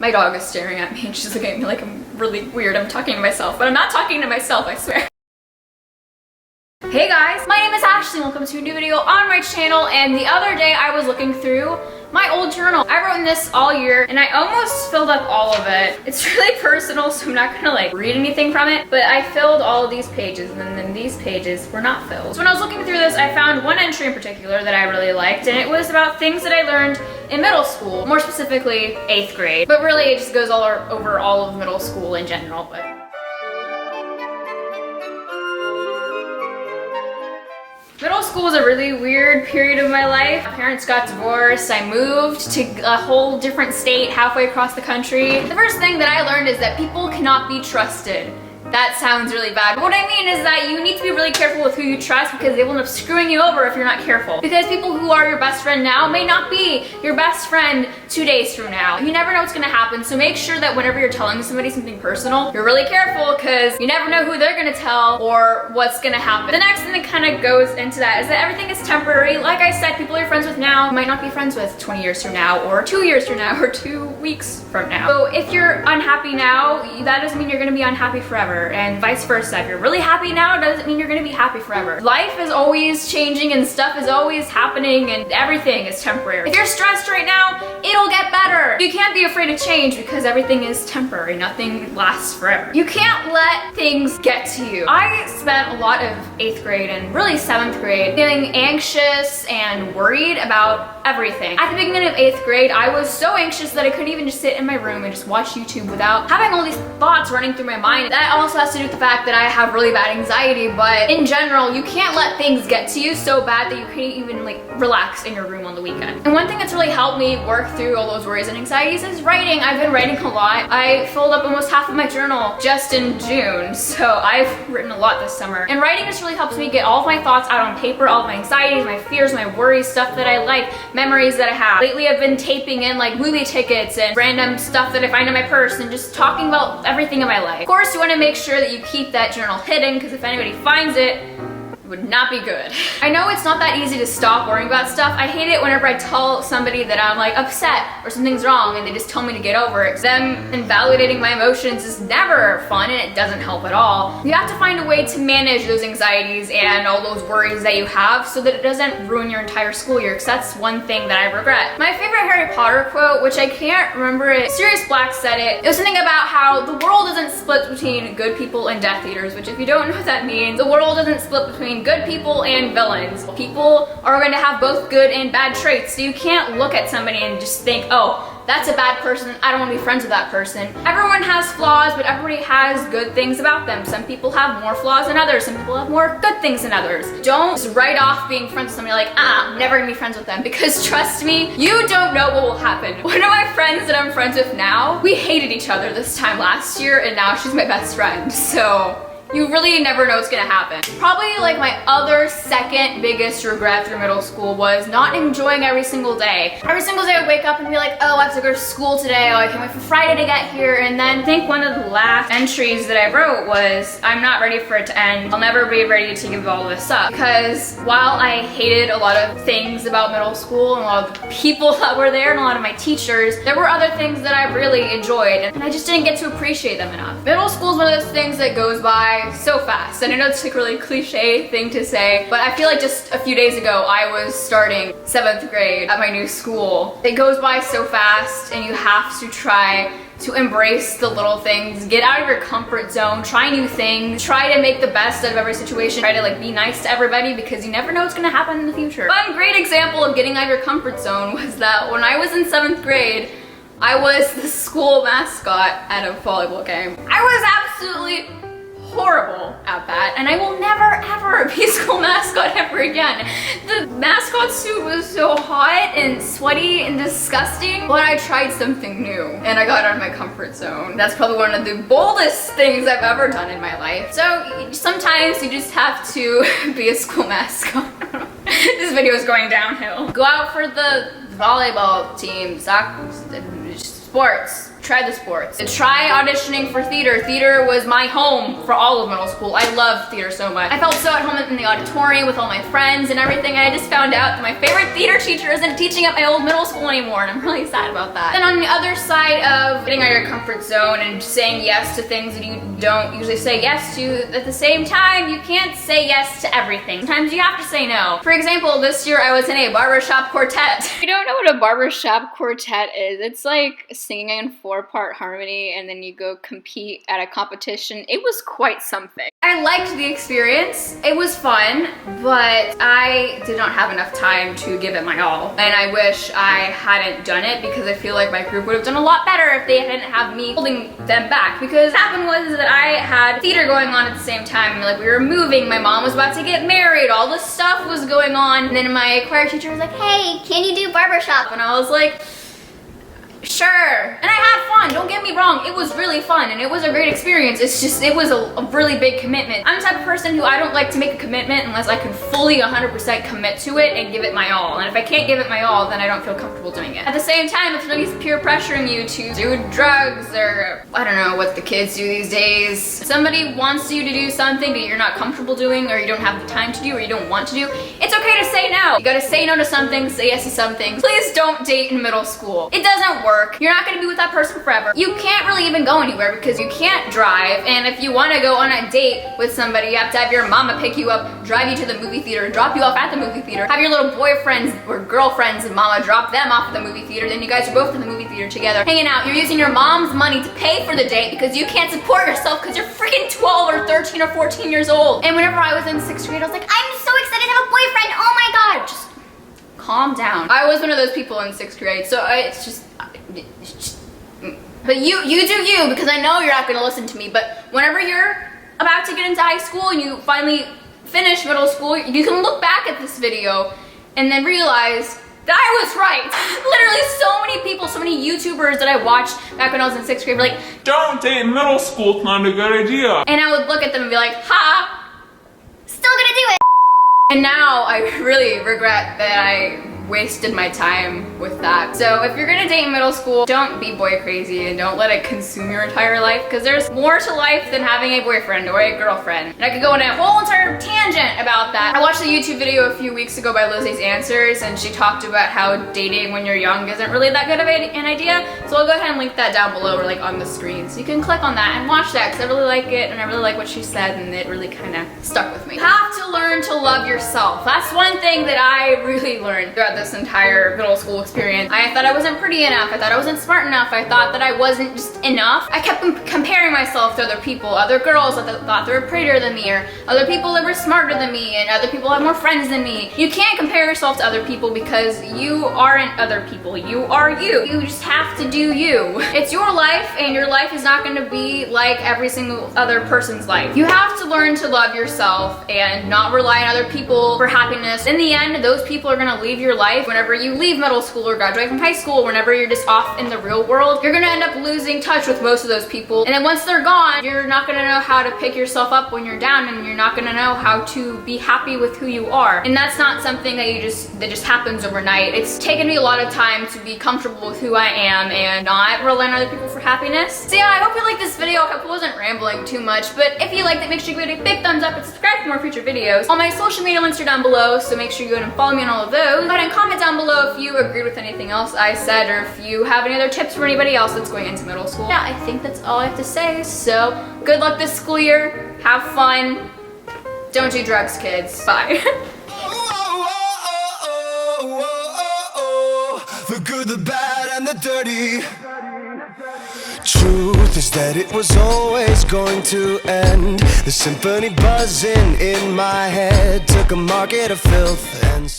My dog is staring at me and she's looking at me like I'm really weird. I'm talking to myself, but I'm not talking to myself, I swear. Hey guys, my name is Ashley and welcome to a new video on my channel. And the other day I was looking through my old journal. I wrote in this all year and I almost filled up all of it. It's really personal, so I'm not gonna like read anything from it, but I filled all of these pages and then these pages were not filled. So when I was looking through this, I found one entry in particular that I really liked, and it was about things that I learned in middle school, more specifically 8th grade. But really it just goes all over all of middle school in general. But middle school was a really weird period of my life. My parents got divorced, I moved to a whole different state halfway across the country. The first thing that I learned is that people cannot be trusted. That sounds really bad. But what I mean is that you need to be really careful with who you trust, because they will end up screwing you over if you're not careful. Because people who are your best friend now may not be your best friend 2 days from now. You never know what's gonna happen, so make sure that whenever you're telling somebody something personal, you're really careful, because you never know who they're gonna tell or what's gonna happen. The next thing that kind of goes into that is that everything is temporary. Like I said, people you're friends with now might not be friends with 20 years from now, or 2 years from now, or 2 weeks from now. So if you're unhappy now, that doesn't mean you're gonna be unhappy forever. And vice versa. If you're really happy now, doesn't mean you're gonna be happy forever. Life is always changing and stuff is always happening and everything is temporary. If you're stressed right now, it'll get better. You can't be afraid of change because everything is temporary. Nothing lasts forever. You can't let things get to you. I spent a lot of 8th grade and really 7th grade feeling anxious and worried about everything. At the beginning of 8th grade, I was so anxious that I couldn't even just sit in my room and just watch YouTube without having all these thoughts running through my mind. That also has to do with the fact that I have really bad anxiety, but in general, you can't let things get to you so bad that you can't even like relax in your room on the weekend. And one thing that's really helped me work through all those worries and anxieties is writing. I've been writing a lot. I filled up almost half of my journal just in June, so I've written a lot this summer. And writing just really helps me get all of my thoughts out on paper, all of my anxieties, my fears, my worries, stuff that I like, memories that I have. Lately I've been taping in like movie tickets and random stuff that I find in my purse and just talking about everything in my life. Of course, you want to make sure that you keep that journal hidden, because if anybody finds it, it would not be good. I know it's not that easy to stop worrying about stuff. I hate it whenever I tell somebody that I'm like upset or something's wrong and they just tell me to get over it. Them invalidating my emotions is never fun and it doesn't help at all. You have to find a way to manage those anxieties and all those worries that you have so that it doesn't ruin your entire school year, because that's one thing that I regret. My favorite Harry Potter quote, which I can't remember it, Sirius Black said it. It was something about how the world isn't split between good people and Death Eaters, which if you don't know what that means, the world isn't split between good people and villains. People are going to have both good and bad traits, so you can't look at somebody and just think, oh, that's a bad person, I don't want to be friends with that person. Everyone has flaws, but everybody has good things about them. Some people have more flaws than others, some people have more good things than others. Don't just write off being friends with somebody like, I'm never gonna be friends with them, because trust me, you don't know what will happen. One of my friends that I'm friends with now, we hated each other this time last year, and now she's my best friend, so you really never know what's gonna happen. Probably like my other second biggest regret through middle school was not enjoying every single day. Every single day I would wake up and be like, oh, I have to go to school today. Oh, I can't wait for Friday to get here. And then I think one of the last entries that I wrote was, I'm not ready for it to end. I'll never be ready to give all this up. Because while I hated a lot of things about middle school and a lot of the people that were there and a lot of my teachers, there were other things that I really enjoyed and I just didn't get to appreciate them enough. Middle school is one of those things that goes by so fast. And I know it's like a really cliche thing to say, but I feel like just a few days ago I was starting 7th grade at my new school. It goes by so fast and you have to try to embrace the little things, get out of your comfort zone, try new things, try to make the best out of every situation, try to like be nice to everybody, because you never know what's gonna happen in the future. One great example of getting out of your comfort zone was that when I was in 7th grade, I was the school mascot at a volleyball game. I was absolutely horrible at that, and I will never ever be a school mascot ever again. The mascot suit was so hot and sweaty and disgusting, but I tried something new and I got out of my comfort zone. That's probably one of the boldest things I've ever done in my life. So sometimes you just have to be a school mascot. This video is going downhill. Go out for the volleyball team, soccer, sports. Try the sports. Try auditioning for theater. Theater was my home for all of middle school. I loved theater so much. I felt so at home in the auditorium with all my friends and everything, and I just found out that my favorite theater teacher isn't teaching at my old middle school anymore, and I'm really sad about that. Then on the other side of of getting out of your comfort zone and saying yes to things that you don't usually say yes to. At the same time, you can't say yes to everything. Sometimes you have to say no. For example, this year I was in a barbershop quartet. If you don't know what a barbershop quartet is, it's like singing in 4-part harmony and then you go compete at a competition. It was quite something. I liked the experience. It was fun, but I did not have enough time to give it my all. And I wish I hadn't done it because I feel like my group would have done a lot better if they hadn't have me holding them back. Because what happened was that I had theater going on at the same time. Like, we were moving, my mom was about to get married, all this stuff was going on. And then my choir teacher was like, hey, can you do barbershop? And I was like, sure. And I had fun, don't get me wrong, it was really fun and it was a great experience. It's just, it was a really big commitment. I'm the type of person who I don't like to make a commitment unless I can fully 100% commit to it and give it my all. And if I can't give it my all, then I don't feel comfortable doing it. At the same time, if somebody's peer pressuring you to do drugs or I don't know what the kids do these days, somebody wants you to do something that you're not comfortable doing or you don't have the time to do or you don't want to do, it's okay to say no. You gotta say no to something, say yes to something. Please don't date in middle school. It doesn't work. You're not gonna be with that person forever. You can't really even go anywhere because you can't drive, and if you wanna go on a date with somebody, you have to have your mama pick you up, drive you to the movie theater, drop you off at the movie theater, have your little boyfriends or girlfriends and mama drop them off at the movie theater, then you guys are both in the movie theater together, hanging out. You're using your mom's money to pay for the date because you can't support yourself because you're freaking 12 or 13 or 14 years old. And whenever I was in 6th grade, I was like, I'm so excited to have a boyfriend, oh my god. Just calm down. I was one of those people in 6th grade, so it's just, but you do you, because I know you're not gonna listen to me, but whenever you're about to get into high school and you finally finish middle school, you can look back at this video and then realize that I was right. Literally so many people, so many YouTubers that I watched back when I was in 6th grade were like, don't date in middle school, it's not a good idea. And I would look at them and be like, ha, still gonna do it. And now I really regret that I wasted my time with that. So if you're gonna date in middle school, don't be boy crazy and don't let it consume your entire life, because there's more to life than having a boyfriend or a girlfriend. And I could go on a whole entire tangent about that. I watched a YouTube video a few weeks ago by Lizzie's Answers, and she talked about how dating when you're young isn't really that good of an idea. So I'll go ahead and link that down below or like on the screen. So you can click on that and watch that, because I really like it and I really like what she said, and it really kind of stuck with me. You have to learn to love yourself. That's one thing that I really learned throughout this entire middle school experience. I thought I wasn't pretty enough. I thought I wasn't smart enough. I thought that I wasn't just enough. I kept comparing myself to other people, other girls that thought they were prettier than me, or other people that were smarter than me, and other people had more friends than me. You can't compare yourself to other people because you aren't other people. You are you. You just have to do you. It's your life, and your life is not going to be like every single other person's life. You have to learn to love yourself and not rely on other people for happiness. In the end, those people are going to leave your life whenever you leave middle school or graduate from high school. Whenever you're just off in the real world, you're going to end up losing touch with most of those people. And then once they're gone, you're not going to know how to pick yourself up when you're down, and you're not going to know how to be happy with who you are. And that's not something that just happens overnight. It's taken me a lot of time to be comfortable with who I am and not rely on other people for happiness. So yeah, I hope you liked this video. I hope I wasn't rambling too much, but if you liked it, make sure you give it a big thumbs up and subscribe for more future videos. All my social media links are down below, so make sure you go ahead and follow me on all of those. Go ahead and comment down below if you agreed with anything else I said, or if you have any other tips for anybody else that's going into middle school. Yeah, I think that's all I have to say. So good luck this school year. Have fun. Don't do drugs, kids. Bye. The good, the bad, and the dirty. Truth is that it was always going to end. The symphony buzzing in my head took a market of filth and